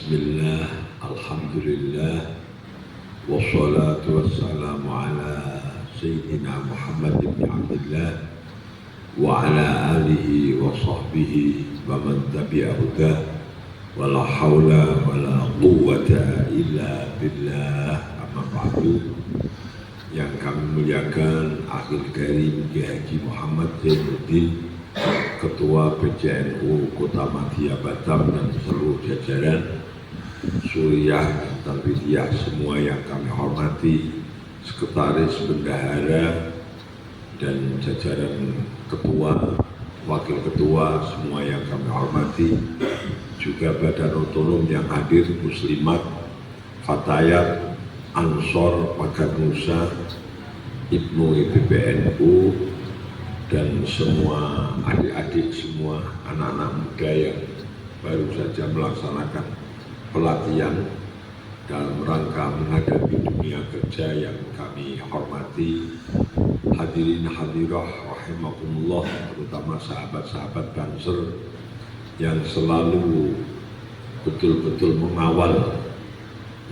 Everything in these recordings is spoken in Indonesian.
Bismillah, Alhamdulillah, wassalatu wassalamu ala Sayyidina Muhammad ibn Abdullah wa ala alihi wa sahbihi wa man tabi'ahudah wa la hawla wa la quwwata illa billah. Amma ba'du. Yang kami muliakan Akhil Karim Kiai Haji Muhammad Zainuddin, Ketua PCNU Kota Madya Batam dan seluruh jajaran Suriah dan Talbidiyah semua yang kami hormati, Sekretaris Bendahara dan jajaran Ketua, Wakil Ketua semua yang kami hormati, juga Badan Otonom yang hadir, Muslimat, Fatayat, Ansor, Pagar Nusa, Ibnu PBNU, dan semua adik-adik, semua anak-anak muda yang baru saja melaksanakan pelatihan dalam rangka menghadapi dunia kerja yang kami hormati. Hadirin hadirah rahimakumullah, terutama sahabat-sahabat Banser yang selalu betul-betul mengawal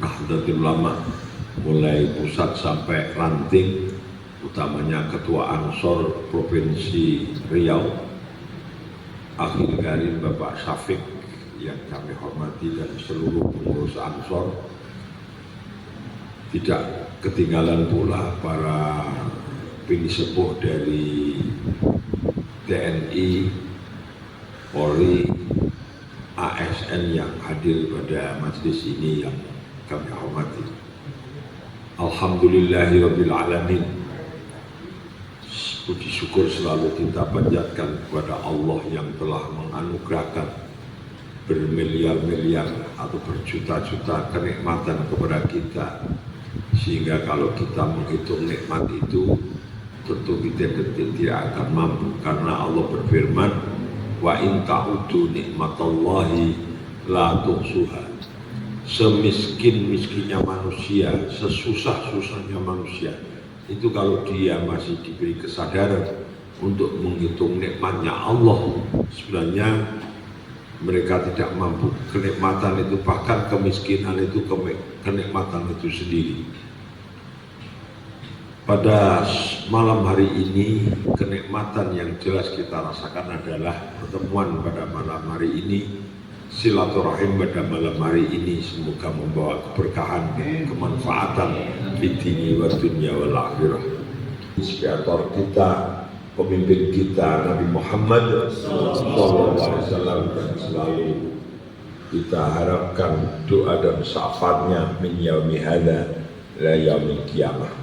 Nahdlatul Ulama mulai pusat sampai ranting, utamanya Ketua Ansor Provinsi Riau, Akhil Karim Bapak Syafiq yang kami hormati, dan seluruh pengurus Ansor. Tidak ketinggalan pula para pinisepuh dari TNI, Polri, ASN yang hadir pada majelis ini yang kami hormati. Alhamdulillahirabbil alamin. Puji syukur selalu kita panjatkan kepada Allah yang telah menganugerahkan bermiliar-miliar atau berjuta-juta kenikmatan kepada kita, sehingga kalau kita menghitung nikmat itu tentu kita tidak akan mampu, karena Allah berfirman, wa in ta'udu nikmatallahi la tuhsuha. Semiskin-miskinnya manusia, sesusah-susahnya manusia, itu kalau dia masih diberi kesadaran untuk menghitung nikmatnya Allah, sebenarnya mereka tidak mampu. Kenikmatan itu, bahkan kemiskinan itu kenikmatan itu sendiri. Pada malam hari ini, kenikmatan yang jelas kita rasakan adalah pertemuan pada malam hari ini, silaturahim pada malam hari ini. Semoga membawa keberkahan dan kemanfaatan di dini wa dunya wal akhirah. Inspirator kita, pemimpin kita Nabi Muhammad SAW, dan selalu kita harapkan doa dan syafaatnya min yaumi hadza la yaumil qiyamah.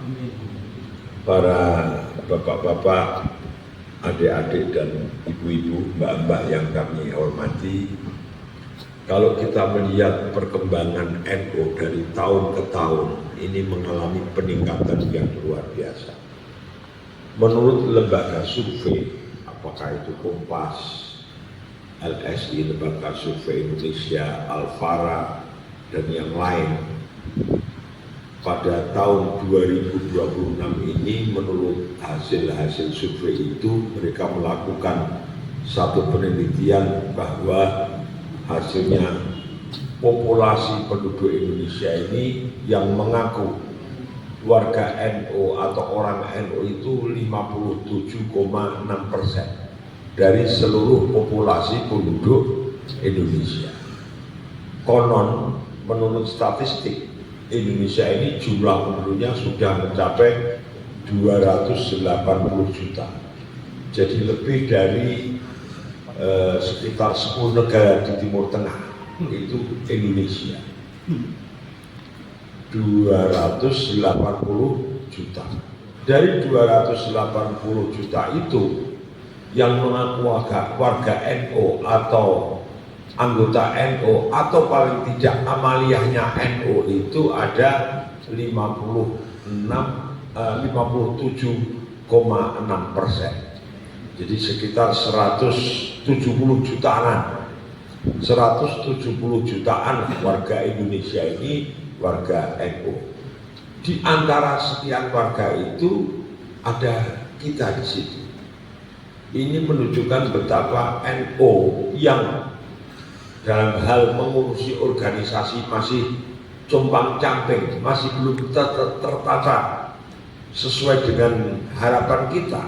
Para bapak-bapak, adik-adik dan ibu-ibu, mbak-mbak yang kami hormati, kalau kita melihat perkembangan NU dari tahun ke tahun, ini mengalami peningkatan yang luar biasa. Menurut lembaga survei, apakah itu Kompas, LSI, Lembaga Survei Indonesia, Alfara, dan yang lain, pada tahun 2026 ini menurut hasil-hasil survei itu, mereka melakukan satu penelitian bahwa hasilnya populasi penduduk Indonesia ini yang mengaku warga NU atau orang NU itu 57,6% dari seluruh populasi penduduk Indonesia. Konon menurut statistik, Indonesia ini jumlah penduduknya sudah mencapai 280 juta. Jadi lebih dari sekitar 10 negara di Timur Tengah itu Indonesia. 280 juta. Dari 280 juta itu, yang mengaku warga NU atau anggota NU atau paling tidak amaliyahnya NU itu ada 57,6%. Jadi sekitar 170 jutaan. 170 jutaan warga Indonesia ini warga NU. Di antara sekian warga itu ada kita di situ. Ini menunjukkan betapa NU yang dalam hal mengurusi organisasi masih compang-camping, masih belum tertata sesuai dengan harapan kita,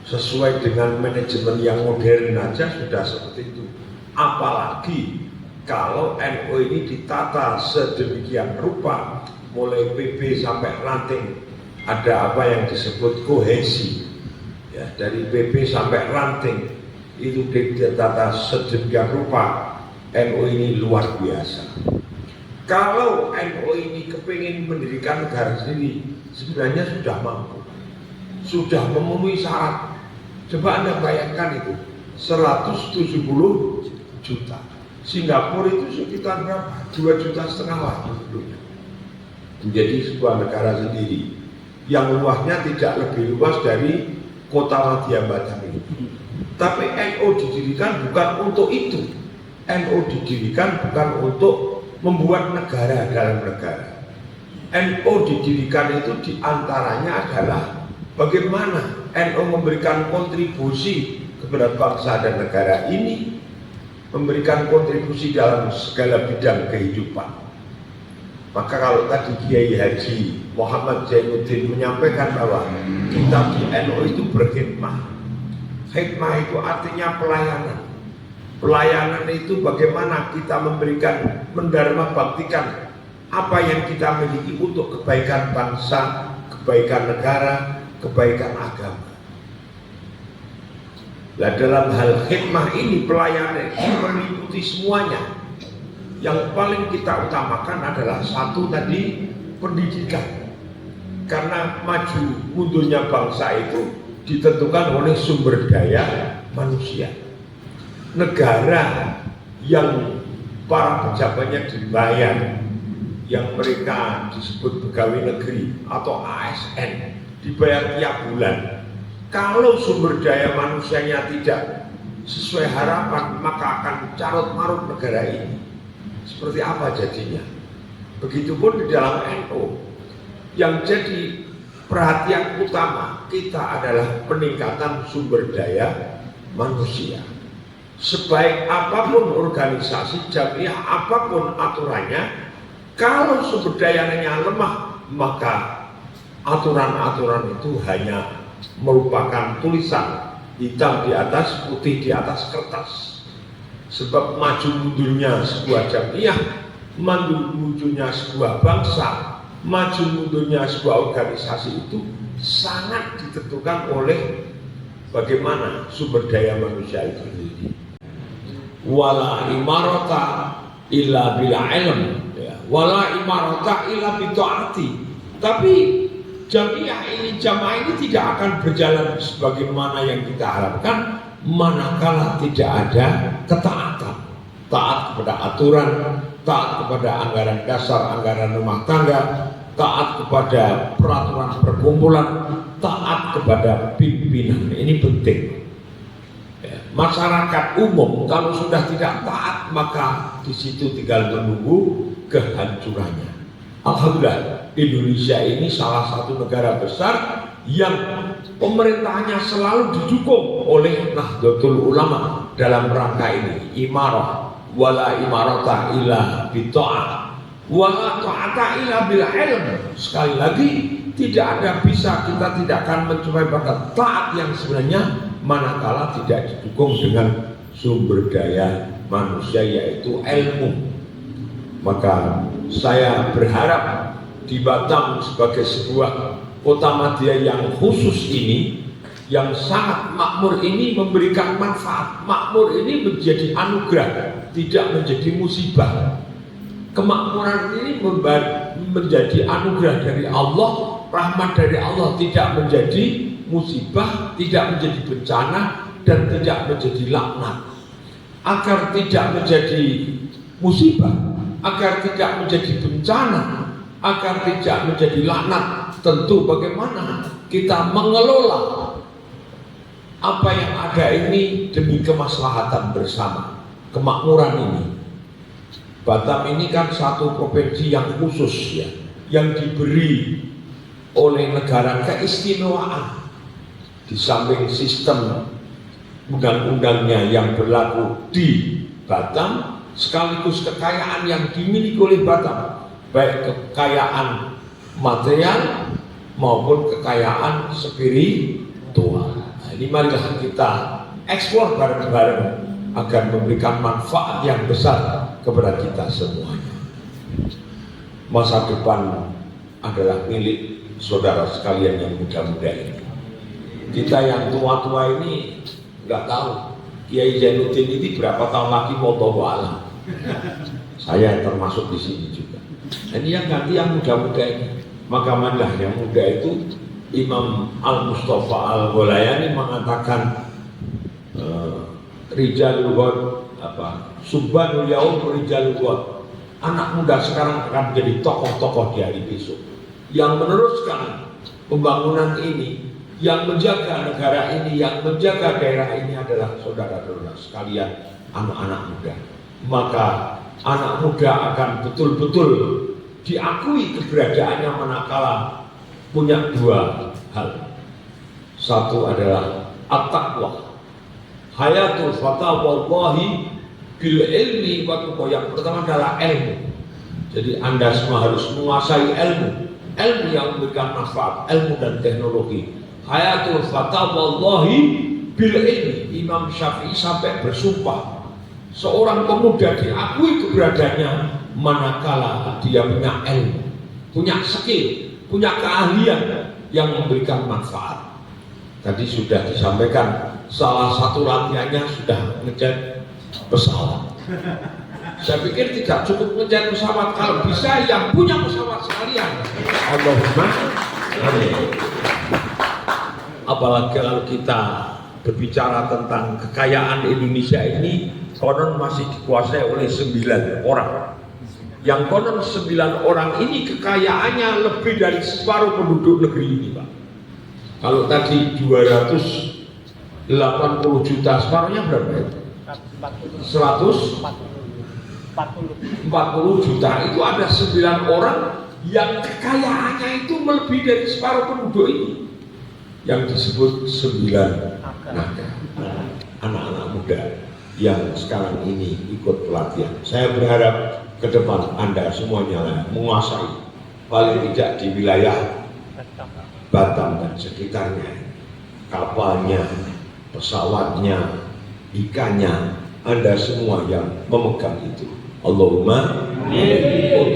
sesuai dengan manajemen yang modern aja sudah seperti itu. Apalagi kalau NU ini ditata sedemikian rupa, mulai PP sampai ranting, ada apa yang disebut kohesi, ya, dari PP sampai ranting itu ditata sedemikian rupa. NU ini luar biasa. Kalau NU ini kepingin mendirikan negara sendiri, sebenarnya sudah mampu, sudah memenuhi syarat. Coba Anda bayangkan itu, 170 juta. Singapura itu sekitar berapa? 2,5 juta lah penduduknya. Menjadi sebuah negara sendiri yang luasnya tidak lebih luas dari kota Madya Batam ini. Tapi NU didirikan bukan untuk itu. NU didirikan bukan untuk membuat negara dalam negara. NU didirikan itu diantaranya adalah bagaimana NU memberikan kontribusi kepada bangsa dan negara ini, memberikan kontribusi dalam segala bidang kehidupan. Maka kalau tadi Kiai Haji Muhammad Zainuddin menyampaikan bahwa kita di NU itu berkhidmah. Hikmah itu artinya pelayanan. Pelayanan itu bagaimana kita memberikan, mendharma baktikan apa yang kita miliki untuk kebaikan bangsa, kebaikan negara, kebaikan agama. Nah, dalam hal khidmah ini, pelayanan ini meliputi semuanya. Yang paling kita utamakan adalah satu tadi, pendidikan. Karena maju mundurnya bangsa itu ditentukan oleh sumber daya manusia. Negara yang para pejabatnya dibayar, yang mereka disebut pegawai negeri atau ASN, dibayar tiap bulan. Kalau sumber daya manusianya tidak sesuai harapan, maka akan carut marut negara ini. Seperti apa jadinya? Begitupun di dalam NU. Yang jadi perhatian utama kita adalah peningkatan sumber daya manusia. Sebaik apapun organisasi jamiah, apapun aturannya, kalau sumber dayanya lemah, maka aturan-aturan itu hanya merupakan tulisan hitam di atas, putih di atas kertas. Sebab maju mundurnya sebuah jamiah, maju mundurnya sebuah bangsa, maju mundurnya sebuah organisasi itu sangat ditentukan oleh bagaimana sumber daya manusia itu sendiri. Wala imarata illa bila ilm, ya. Wala imarata illa bitaati. Tapi jamaah ini tidak akan berjalan sebagaimana yang kita harapkan manakala tidak ada ketaatan. Taat kepada aturan, taat kepada anggaran dasar, anggaran rumah tangga, taat kepada peraturan perkumpulan, taat kepada pimpinan. Ini penting. Masyarakat umum kalau sudah tidak taat, maka di situ tinggal menunggu kehancurannya. Alhamdulillah, Indonesia ini salah satu negara besar yang pemerintahnya selalu didukung oleh Nahdlatul Ulama dalam rangka ini. Imarah wala imarata illa bita'ah wala ta'ata illa bil ilm. Sekali lagi, tidak ada bisa, kita tidak akan mencapai pada taat yang sebenarnya manakala tidak didukung dengan sumber daya manusia, yaitu ilmu. Maka saya berharap di Batam sebagai sebuah kota madya yang khusus ini, yang sangat makmur ini, memberikan manfaat. Makmur ini menjadi anugerah, tidak menjadi musibah. Kemakmuran ini menjadi anugerah dari Allah, rahmat dari Allah, tidak menjadi musibah, tidak menjadi bencana, dan tidak menjadi laknat. Agar tidak menjadi musibah, agar tidak menjadi bencana, agar tidak menjadi laknat, tentu bagaimana kita mengelola apa yang ada ini demi kemaslahatan bersama, kemakmuran ini. Batam ini kan satu provinsi yang khusus, ya, yang diberi oleh negara keistimewaan. Di samping sistem undang-undangnya yang berlaku di Batam, sekaligus kekayaan yang dimiliki oleh Batam, baik kekayaan material maupun kekayaan spiritual. Nah, ini marilah kita eksplor bareng-bareng agar memberikan manfaat yang besar kepada kita semuanya. Masa depan adalah milik saudara sekalian yang muda-muda ini. Kita yang tua-tua ini nggak tahu Kiai Zainuddin ini berapa tahun lagi mau alam. Saya termasuk di sini juga. Ini yang ganti yang muda-muda ini. Maka marilah yang muda itu, Imam Al-Mustafa Al-Gholayani mengatakan Rijalul Ghad Subhanul Yaum Rijalul Ghad. Anak muda sekarang akan menjadi tokoh-tokoh di hari besok yang meneruskan pembangunan ini, yang menjaga negara ini, yang menjaga daerah ini adalah saudara-saudara sekalian, anak-anak muda. Maka anak muda akan betul-betul diakui keberadaannya manakala punya dua hal. Satu adalah at-taqwa, hayatul fata wallahi bil ilmi wa tuqwa. Yang pertama adalah ilmu. Jadi Anda semua harus menguasai ilmu yang memberikan manfaat, ilmu dan teknologi. Hayatul fata wallahi bil ilmi. Imam Syafi'i sampai bersumpah, seorang pemuda diakui keberadaannya manakala dia punya ilmu, punya skill, punya keahlian yang memberikan manfaat. Tadi sudah disampaikan, salah satu latihannya sudah ngecat pesawat. Saya pikir tidak cukup ngecat pesawat, kalau bisa yang punya pesawat sekalian. Allahumma amin. Apalagi kalau kita berbicara tentang kekayaan Indonesia ini, konon masih dikuasai oleh 9 orang. Yang konon 9 orang ini kekayaannya lebih dari separuh penduduk negeri ini, Pak. Kalau tadi 280 juta, separuhnya berapa itu? 140 juta. Itu ada 9 orang yang kekayaannya itu melebihi dari separuh penduduk ini, yang disebut 9 naga, anak-anak muda yang sekarang ini ikut pelatihan. Saya berharap ke depan Anda semuanya menguasai, paling tidak di wilayah Batam dan sekitarnya, kapalnya, pesawatnya, ikannya, Anda semua yang memegang itu. Allahumma untuk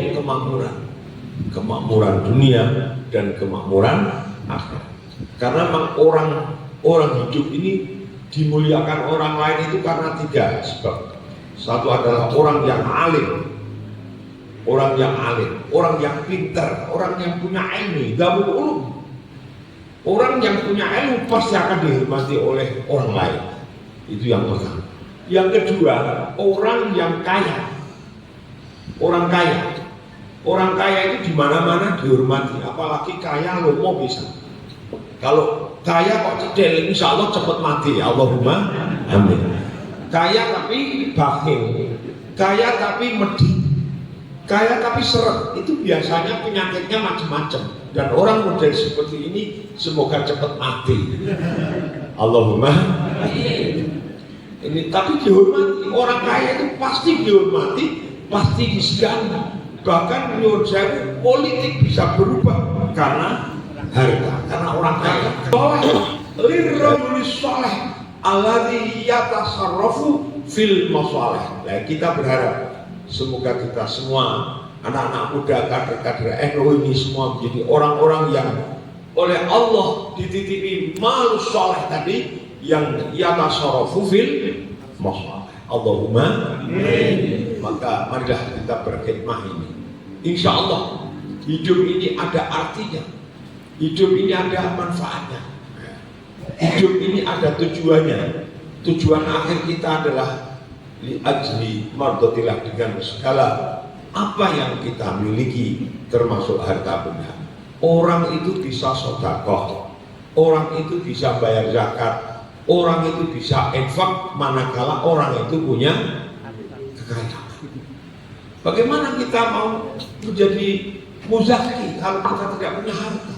kemakmuran dunia dan kemakmuran akhirat. Karena memang orang hidup ini dimuliakan orang lain itu karena 3 sebab. Satu adalah orang yang alim, orang yang pintar, orang yang punya ilmu, dzabul ulum. Orang yang punya ilmu pasti akan dihormati oleh orang lain. Itu yang pertama. Yang kedua, orang yang kaya. Orang kaya itu di mana-mana dihormati, apalagi kaya lomo bisa. Kalau kaya kok cedel, insya Allah cepat mati. Allahumma amin. Kaya tapi bakhil, kaya tapi medit, kaya tapi seret. Itu biasanya penyakitnya macam-macam. Dan orang model seperti ini semoga cepat mati. Allahumma ini tapi dihormati. Orang kaya itu pasti dihormati, pasti disegani. Bahkan menurut saya politik bisa berubah karena harta, karena orang kaya. Lirrajuli sholeh alladzi yatasarrafu fil masalih. Nah, kita berharap semoga kita semua anak-anak muda, kader-kader NU ini semua menjadi orang-orang yang oleh Allah dititipi malu sholeh tadi, yang yatasarrafu fil masalih. Allahumma amin. Maka marilah kita berkhidmah ini. Insya Allah hidup ini ada artinya, hidup ini ada manfaatnya, hidup ini ada tujuannya. Tujuan akhir kita adalah li ajli mardotillah, dengan segala apa yang kita miliki termasuk harta benda. Orang itu bisa sedekah, orang itu bisa bayar zakat, orang itu bisa infak manakala orang itu punya kekayaan. Bagaimana kita mau menjadi muzaki kalau kita tidak punya harta?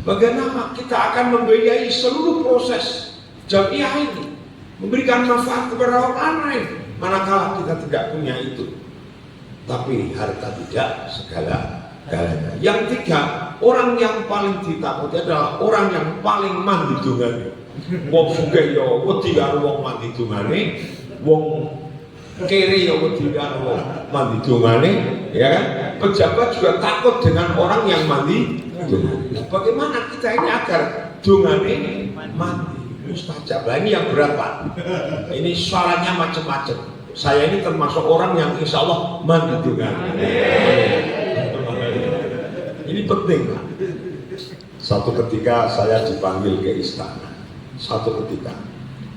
Bagaimana kita akan membiayai seluruh proses jamiah ini, memberikan manfaat kepada orang lain, Manakala kita tidak punya itu, tapi harta tidak segala-galanya. Yang tiga, orang yang paling ditakuti adalah orang yang paling mandi dungane. Wong sugih ya wedi karo wong mandi dungane, wong kere ya wedi karo wong mandi dungane, ya kan? Pejabat juga takut dengan orang yang mandi dungane. Bagaimana kita ini agar dungane mandi? Mustajab. Lah ini yang berapa? Ini suaranya macam-macam. Saya ini termasuk orang yang insya Allah mandi dungane. Ini penting. Satu ketika saya dipanggil ke istana. Satu ketika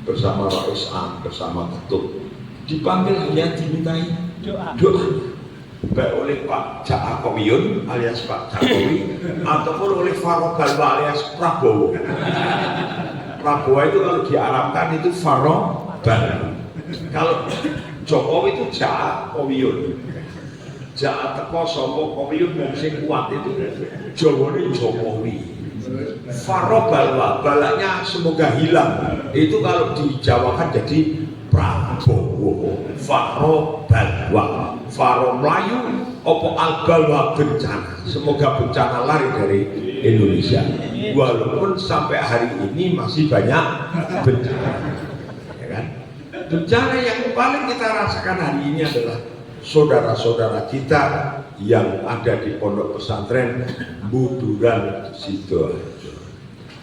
bersama Rais Am, bersama Ketum, dipanggil hanya dimintai doa. Baik oleh Pak Jakowiyun alias Pak Jokowi ataupun oleh Farouk Balwa alias Prabowo. Prabowo itu kalau diarabkan itu Farouk Balwa. Kalau Jokowi itu Jakowiyun. Jak teko sapa Kowiyun wong sing kuat itu Jawane Jokowi. Farouk Balwa, balanya semoga hilang. Itu kalau dijawakan jadi Prabowo. Farouk Balwa. Farouk Melayu opo al-balwa bencana. Semoga bencana lari dari Indonesia. Walaupun sampai hari ini masih banyak bencana. Ya kan? Bencana yang paling kita rasakan hari ini adalah saudara-saudara kita yang ada di pondok pesantren Buduran Sidoarjo.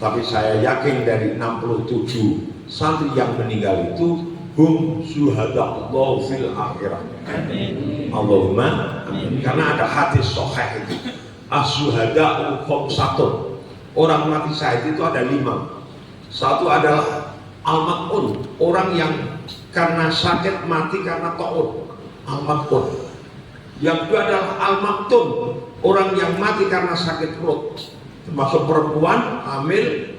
Tapi saya yakin dari 67 santri yang meninggal itu hum syuhadallah fil akhirah. Allahumma amin. Karena ada hadis sahih itu. As-syuhada'u khamsatun. Orang mati syahid itu ada 5. Satu adalah al-maq'un, orang yang karena sakit mati karena ta'un. Al-maq'un. Yang kedua adalah al-maktun, orang yang mati karena sakit perut, termasuk perempuan hamil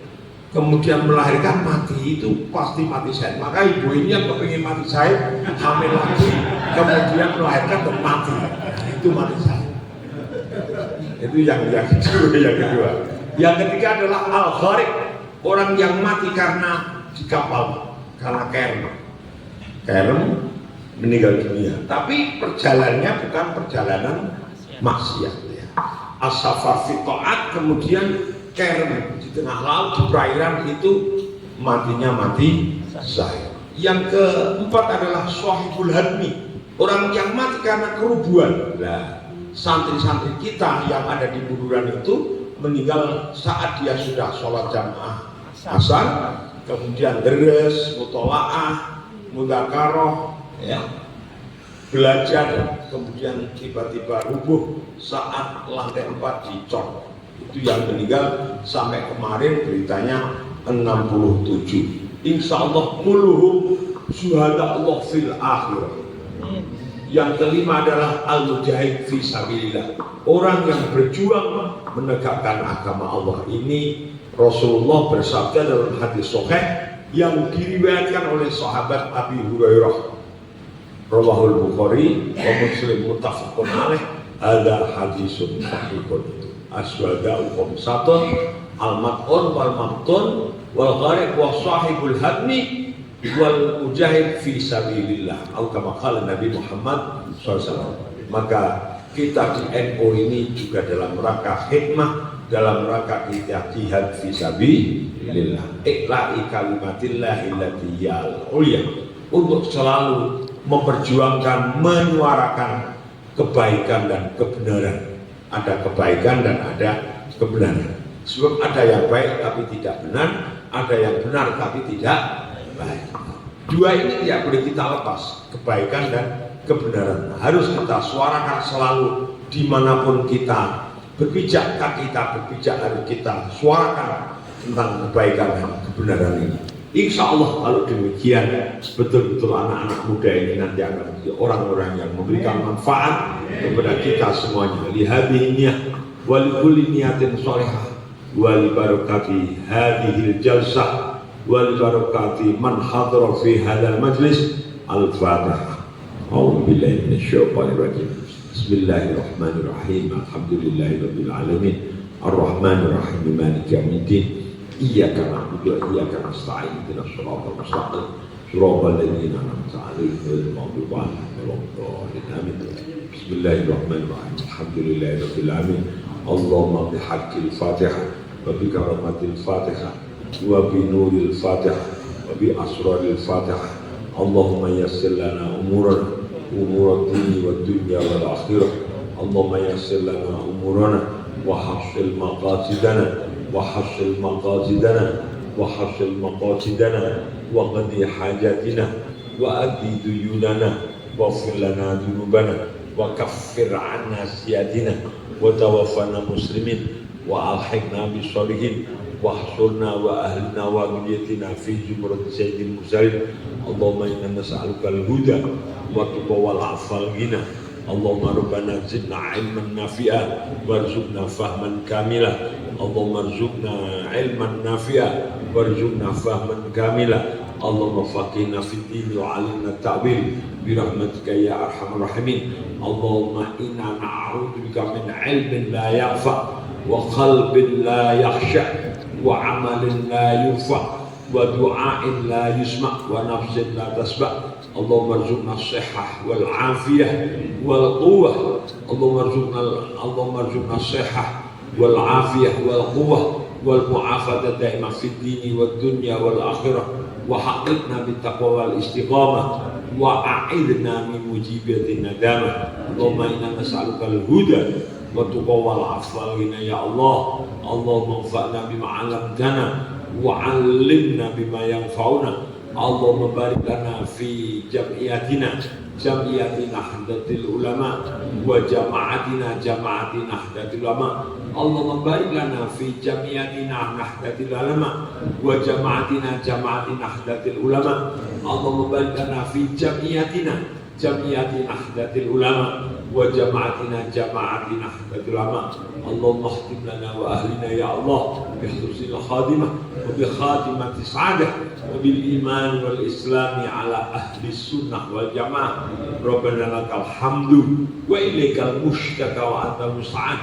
kemudian melahirkan mati, itu pasti mati syahid. Maka ibu ini yang kepingin mati syahid hamil lagi kemudian melahirkan dan mati, itu mati syahid. Itu yang kedua. Yang ketiga adalah al-gharib, orang yang mati karena di kapal, karena kerem meninggal dunia, tapi perjalanannya bukan perjalanan maksiat ya. As-safar fi ta'at, kemudian kerem di tengah laut di perairan, itu matinya mati syahid. Yang keempat adalah shahibul hadmi, orang yang mati karena kerubuan. Nah, santri-santri kita yang ada di Buduran itu meninggal saat dia sudah sholat jamaah asar, kemudian deres, mutolaah, mudzakarah, ya, belajar, kemudian tiba-tiba rubuh saat lantai 4 dicor. Itu yang meninggal sampai kemarin beritanya 67. Insya Allah muluhum syuhada Allah fil akhirah. Yang kelima adalah al-mujahid fi sabilillah, orang yang berjuang menegakkan agama Allah. Ini Rasulullah bersabda dalam hadis sahih yang diriwayatkan oleh sahabat Abi Hurairah, rawahul Bukhari wa Muslim muttafaqun alaih, ada hadisun sahihun. Aswada'u khamsatun, al-mat'un wal maktun wal gharib wa sahibul hadmi wal mujahid fi sabilillah, atau kama qala Nabi Muhammad SAW. Maka kita di NU ini juga dalam rangka hikmah, dalam rangka jihad fi sabilillah, iqla'i kalimatillah illati ulia, untuk selalu memperjuangkan, menyuarakan kebaikan dan kebenaran. Ada kebaikan dan ada kebenaran. Sebab ada yang baik tapi tidak benar, ada yang benar tapi tidak baik. Dua ini tidak boleh kita lepas, kebaikan dan kebenaran. Harus kita suarakan selalu dimanapun kita berpijak, kita berpijak, harus kita suarakan tentang kebaikan dan kebenaran ini. Insya Allah kalau demikian, betul-betul anak-anak muda ini nanti akan menjadi orang-orang yang memberikan manfaat kepada kita semuanya. Lihadhihi niyah wa likulli niyatin sholihah wa li barakati hadhil jalsah wa li barakati man hadara fi hadzal majlis. Al-Fatihah. A'udzu billahi minasyaitonir rajim. Bismillahirrahmanirrahim. Alhamdulillahirabbil alamin. Ar-Rahmanir Rahim. Maliki yaumiddin. Iyyaka na'budu wa iyyaka nasta'in. Ihdinas siratal mustaqim. Surabal ladzina an'amta 'alaihim ghairil maghdubi 'alaihim waladdallin. Amin. Bismillahirrahmanirrahim. Alhamdulillahirabbil alamin. Allahumma bihaqqil Fatihah wa bi karamatil Fatihah wa bi nuril Fatihah wa bi asraril Fatihah. Allahumma yassir lana umurana umur ad-dini wad dunya wal akhirah. Allahumma yassir lana umurana wa hasil maqasidana wa hasil maqasidana wa hasil maqasidana wa qadi hajatina wa addi duyunana wa fir lana dunubana wa kaffir anna siyadina wa tawaffana muslimin wa alhiqna bisolihin wa ahsurna wa ahlina wa ghadiyatina fi zumrat sayyidil mursalin. Allahumma inna nas'aluka al-huda wa tuqa wal afal ghina. Allahumma rabbana zidna ilman nafi'a warzuqna fahman kamila. Allahumma rzuqna ilman nafi'a warzuqna fahman kamila. Allahumma faqihna fid din wa 'allimna ta'wil bi rahmatika ya arhamar rahimin. Allahumma inna na'udzu bika min ilmin la yanfa wa qalbin la yakhsha wa 'amalin la yunfa wa du'ain la yusma wa nafsin la tasba. Allahumma rzuqna as-sihhah wal 'afiyah wal quwwah. Allahumma rzuqna as-sihhah wal 'afiyah wal quwwah wal mu'afata daima fid dini wad dunya wal akhirah wa haqqina bit taqwa wal istiqamah wa a'idna min mujibatin nadamah. Allahumma inna nas'aluka al-huda wa tuqa wal afwa ya Allah. Allahumma anfa'na bima 'allamtana wa 'allimna bima yanfa'una. Allahumma barik lana fi jam'iyatina jam'iyati Nahdlatul Ulama wa jama'atina jama'ati Nahdlatul Ulama. Allahumma barik lana fi jam'iyatina Nahdlatul Ulama wa jama'atina jama'ati Nahdlatul Ulama. Allahumma barik lana fi jam'iyatina jam'iyati Nahdlatul Ulama wa jama'atina jama'ati Nahdlatul Ulama. Allahumma khtim lana wa ahlina ya Allah bi husnil khatimah wa bi khatimati sa'adah wa bil iman wal islami ala ahli sunnah wal jamaah. Rabbana lakal hamdu wa ilaikal mushtaka wa anta musta'an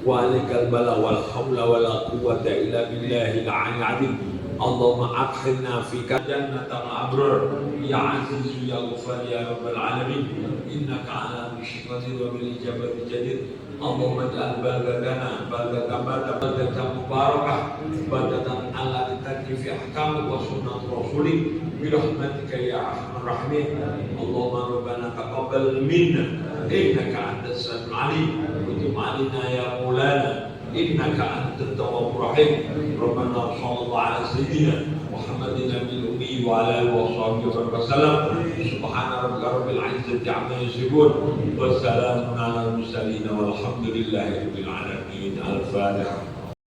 wa alaikal bala wal haula wala quwwata illa billahil aliyyil azim. Allahumma adkhilna fi jannatal abrar ya aziz ya ghafar ya rabbal alamin. Innaka ala kulli qadir wa bil ijabati jadir. Allahumma ja'al baldatana baldatan mubarakah baldatan allati tajri fi ahkam wa sunnat rasulih bi rahmatika ya arhamar rahimin. Allahumma rabbana taqabbal minna innaka antas samiul alim wa tub 'alaina ya maulana innaka antat tawwabur rahim. Rabbana sallallahu ala sayyidina Muhammadin nabiyil ummi wa ala alihi wa sahbihi wa sallam. Subhana rabbika rabbil izzati 'amma yasifun wa salamun 'alal mursalin walhamdulillahi rabbil alamin. Al-Fatihah.